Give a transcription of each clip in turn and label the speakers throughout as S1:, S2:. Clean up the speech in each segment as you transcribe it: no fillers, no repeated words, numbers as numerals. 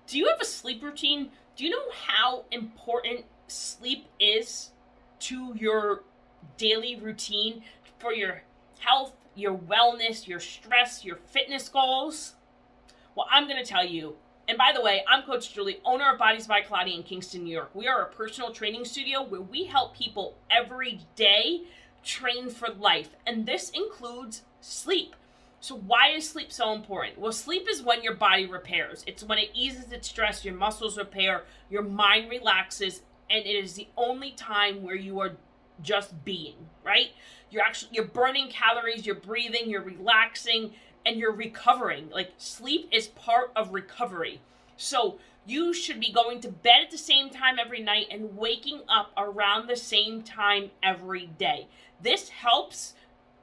S1: Do you have a sleep routine? Do you know how important sleep is to your daily routine for your health, your wellness, your stress, your fitness goals? Well, I'm going to tell you. And by the way, I'm Coach Julie, owner of Bodies by Pilates in Kingston, New York. We are a personal training studio where we help people every day train for life. And this includes sleep. So why is sleep so important? Well, sleep is when your body repairs. It's when it eases its stress, your muscles repair, your mind relaxes, and it is the only time where you are just being, right? You're burning calories, you're breathing, you're relaxing, and you're recovering. Like, sleep is part of recovery. So you should be going to bed at the same time every night and waking up around the same time every day. This helps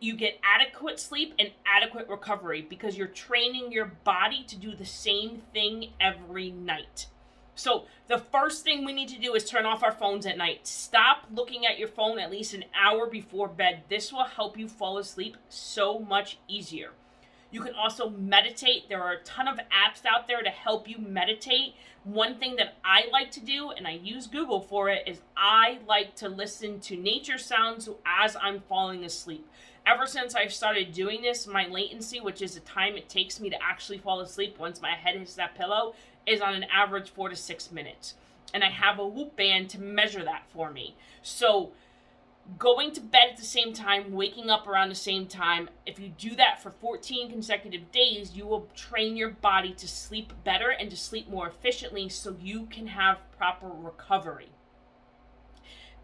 S1: you get adequate sleep and adequate recovery because you're training your body to do the same thing every night. So the first thing we need to do is turn off our phones at night. Stop looking at your phone at least an hour before bed. This will help you fall asleep so much easier. You can also meditate. There are a ton of apps out there to help you meditate. One thing that I like to do, and I use Google for it, is I like to listen to nature sounds as I'm falling asleep. Ever since I started doing this, my latency, which is the time it takes me to actually fall asleep once my head hits that pillow, is on an average 4 to 6 minutes. And I have a Whoop band to measure that for me. So going to bed at the same time, waking up around the same time, if you do that for 14 consecutive days, you will train your body to sleep better and to sleep more efficiently so you can have proper recovery.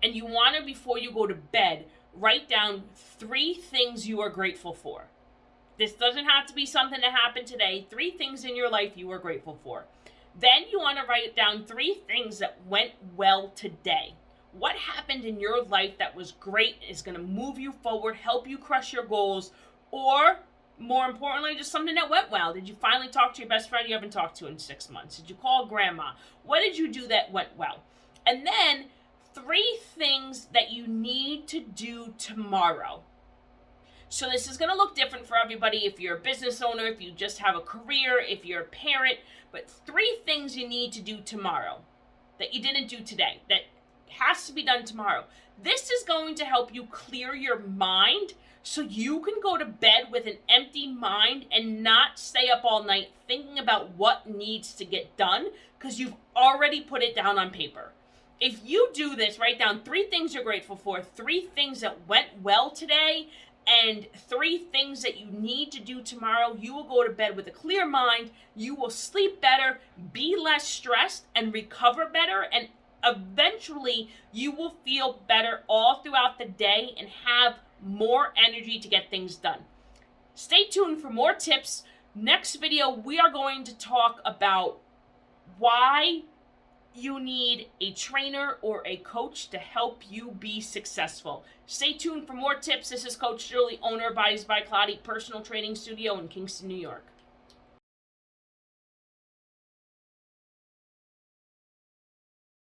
S1: And you want to, before you go to bed, write down 3 things you are grateful for. This doesn't have to be something that happened today. 3 things in your life you are grateful for. Then you want to write down 3 things that went well today. What happened in your life that was great, is going to move you forward, help you crush your goals, or more importantly, just something that went well. Did you finally talk to your best friend you haven't talked to in 6 months? Did you call grandma? What did you do that went well? And then 3 things that you need to do tomorrow. So this is going to look different for everybody if you're a business owner, if you just have a career, if you're a parent, but 3 things you need to do tomorrow that you didn't do today, that has to be done tomorrow. This is going to help you clear your mind so you can go to bed with an empty mind and not stay up all night thinking about what needs to get done because you've already put it down on paper. If you do this, write down 3 things you're grateful for, 3 things that went well today, and 3 things that you need to do tomorrow, you will go to bed with a clear mind, you will sleep better, be less stressed, and recover better, and eventually you will feel better all throughout the day and have more energy to get things done. Stay tuned for more tips. Next video, we are going to talk about why you need a trainer or a coach to help you be successful. Stay tuned for more tips. This is Coach Shirley, owner of Bodies by Pilates personal training studio in Kingston, New York.